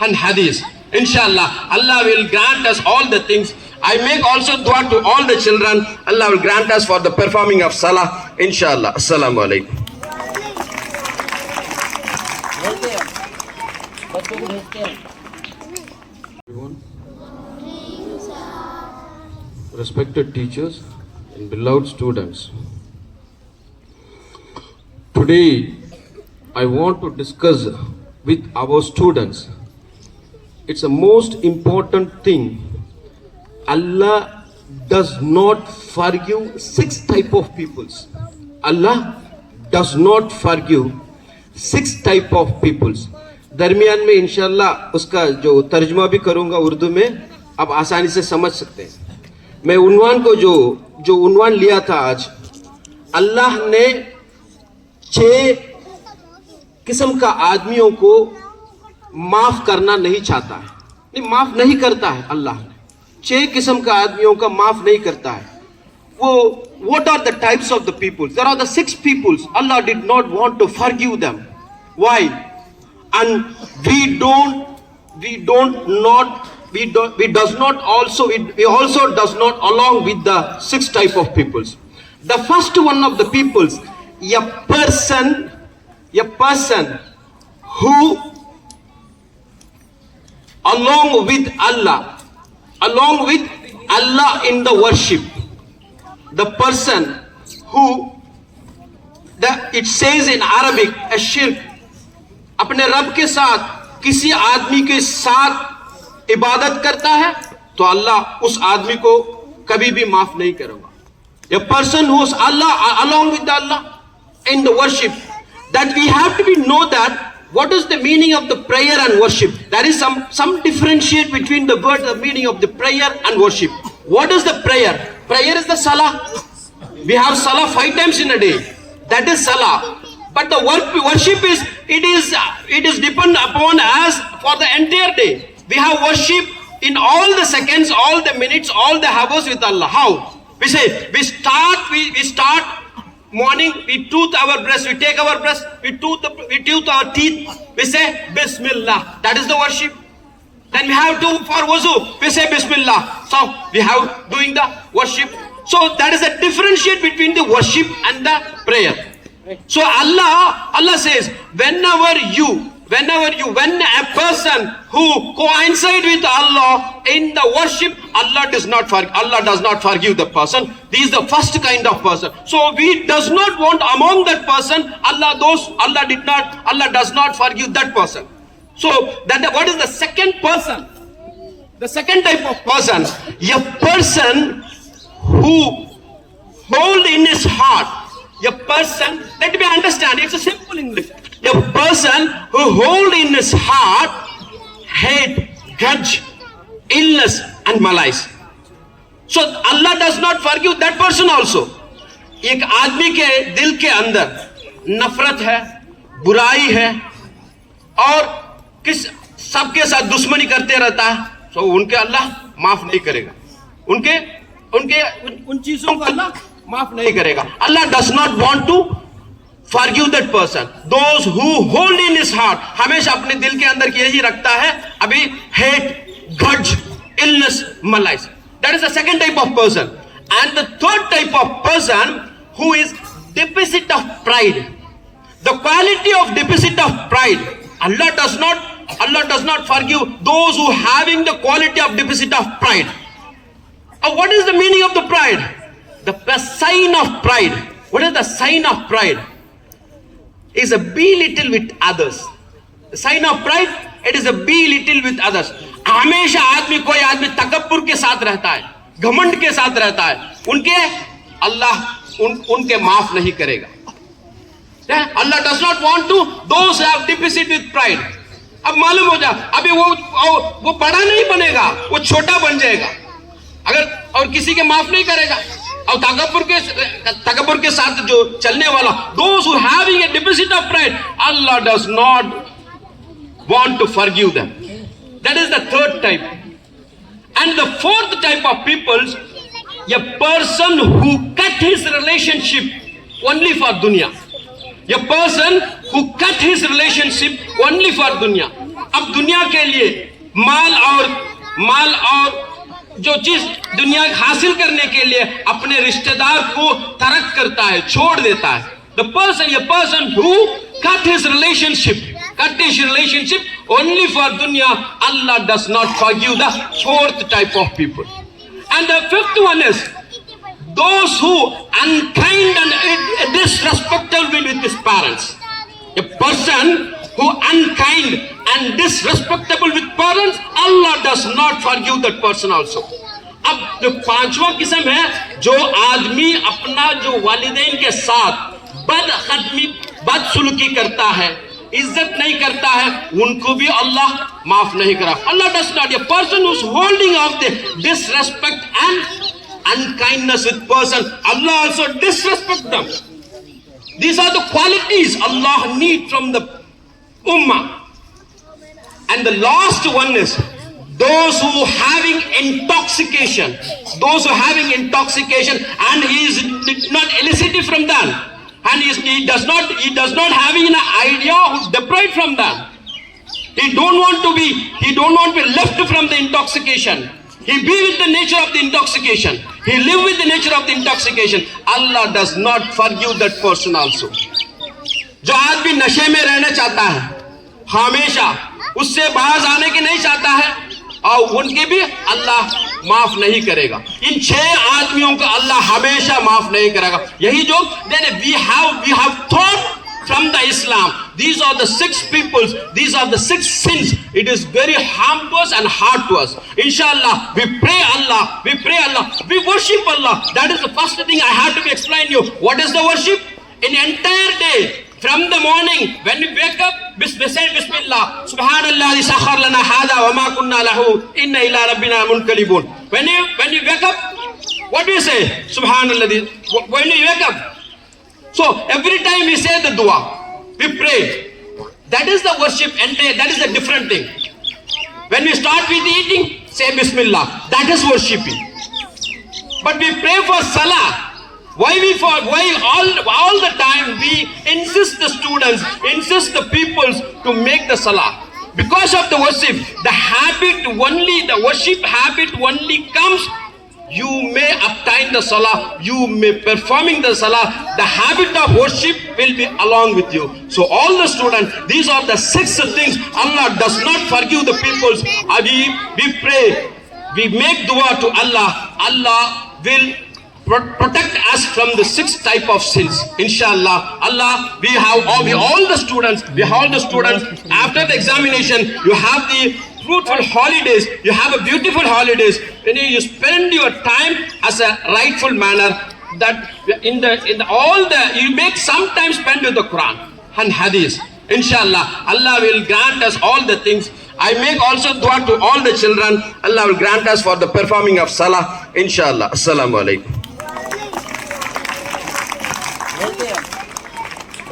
and hadith. Inshallah, Allah will grant us all the things. I make also dua to all the children. Allah will grant us for the performing of salah. Inshallah. Assalamu alaikum. Everyone, respected teachers and beloved students, today I want to discuss with our students. It's a most important thing. Allah does not forgive 6 type of peoples. Allah does not forgive 6 type of peoples. दरमियान में इंशाल्लाह उसका जो तर्जुमा भी करूंगा उर्दू में, आप आसानी से समझ सकते हैं. मैं उन्वान को जो उन्वान लिया था आज, अल्लाह ने 6 किस्म का आदमियों को माफ करना नहीं चाहता है, नहीं माफ नहीं करता है. अल्लाह ने 6 किस्म का आदमियों का माफ नहीं करता है. वो what are the types of the peoples? There are the 6 peoples. Allah did not want to forgive them. Why? And we also does not along with the 6 type of peoples. The first one of the peoples, a person who along with Allah in the worship, the person who, it says in Arabic, a shirk, अपने रब के साथ किसी आदमी के साथ इबादत करता है तो अल्लाह उस आदमी को कभी भी माफ नहीं करेगा. A person who is Allah along with Allah in the worship, that we have to know that what is the meaning of the prayer and worship. There is some differentiate between the word, the meaning of the prayer and worship. What is the prayer? Prayer is the salah. We have salah 5 times in a day. That is salah. But the worship is depend upon us for the entire day. We have worship in all the seconds, all the minutes, all the hours with Allah. How? We say we start morning. We tooth our breast. We take our breast. We tooth our teeth. We say Bismillah. That is the worship. Then we have to for wuzu. We say Bismillah. So we have doing the worship. So that is a differentiate between the worship and the prayer. So Allah says, when a person who coincide with Allah in the worship, Allah does not forgive the person. This is the first kind of person. So we does not want among that person, Allah does not forgive that person. So what is the second person? The second type of person, a person who hold in his heart. A person, let me understand, it's a simple English. A person who hold in his heart hate, grudge, illness and malice. So Allah does not forgive that person also. एक आदमी के दिल के अंदर नफरत है, बुराई है और सबके साथ दुश्मनी करते रहता है, तो उनके अल्लाह माफ नहीं करेगा. उन चीजों को अल्लाह माफ नहीं करेगा. Allah does not want to forgive that person. Those who hold in his heart, हमेशा अपने दिल के अंदर यही रखता है, अभी hate, grudge, illness, malice. That is the second type of person. And the third type of person who is deficit of pride. The quality of deficit of pride, Allah does not forgive those who having the quality of deficit of pride. What is the meaning of the pride? The sign of pride. What is the sign of pride? Is a be little with others. The sign of pride, it is a be little with others. हमेशा कोई आदमी तकब्बुर के साथ रहता है, घमंड के साथ रहता है, उनके माफ नहीं करेगा. Allah does not want to those who have deficit with pride. अब मालूम हो जाए, अभी वो बड़ा नहीं बनेगा, वो छोटा बन जाएगा अगर, और किसी के माफ नहीं करेगा. और तकब्बुर के साथ जो चलने वाला, those who having a deficit of pride, Allah does not want to forgive them. That is the third type. And the fourth type of peoples, a person who cut his relationship only for dunya. A person who cut his relationship only for dunya. अब दुनिया के लिए माल और जो चीज दुनिया हासिल करने के लिए अपने रिश्तेदार को तर्क करता है, छोड़ देता है. A person who cut his relationship only for dunya, Allah does not forgive the fourth type of people. And the fifth one is those who unkind and disrespectful with his parents. A person who unkind and disrespectful with parents, Allah does not forgive that person also. अब जो पांचवा किस्म है, जो आदमी अपना जो वालिदैन के साथ बदसलूकी करता है, इज्जत नहीं करता है, उनको भी अल्लाह माफ नहीं करा. Allah does not. A person who's holding off the disrespect and unkindness with person, Allah also disrespect them. These are the qualities Allah need from the ummah. And the last one is those who having intoxication and he is not elicited from that, and he does not having an idea who deprived from that. He don't want to be left from the intoxication. He be with the nature of the intoxication. He live with the nature of the intoxication. Allah does not forgive that person also. जो आदमी नशे में रहना चाहता है, हमेशा उससे बाहर आने की नहीं चाहता है, और उनके भी अल्लाह माफ नहीं करेगा. इन 6 आदमियों को अल्लाह हमेशा माफ नहीं करेगा. यही जो we have thought from the Islam. These are the 6 peoples. These are the 6 sins. It is very harmful and hard to us. Inshallah, we pray Allah. We worship Allah. That is the first thing I have to explain you. What is the worship? In entire day, from the morning, when we wake up, say Bismillah, Subhanallah, sakhar lana hada wa ma kunna lahu, inna ila rabbina munqalibun. When you wake up, what do you say? Subhanallah. When you wake up, so every time we say the dua, we pray. That is the worship, and that is a different thing. When we start with eating, say Bismillah. That is worshipping. But we pray for salah. Why all the time we insist the students, insist the peoples to make the salah? Because of the worship, the worship habit only comes. You may obtain the salah, you may performing the salah, the habit of worship will be along with you. So all the students, these are the 6 things Allah does not forgive the peoples. We pray, we make dua to Allah. Allah will protect us from the 6 type of sins. Inshallah, Allah, we have all the students, after the examination, you have the fruitful holidays, you have a beautiful holidays, when you spend your time as a rightful manner, that you make some time spend with the Quran and Hadith. Inshallah, Allah will grant us all the things. I make also dua to all the children. Allah will grant us for the performing of salah. Inshallah. Assalamu alaikum.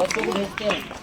बच्चों को भेजते हैं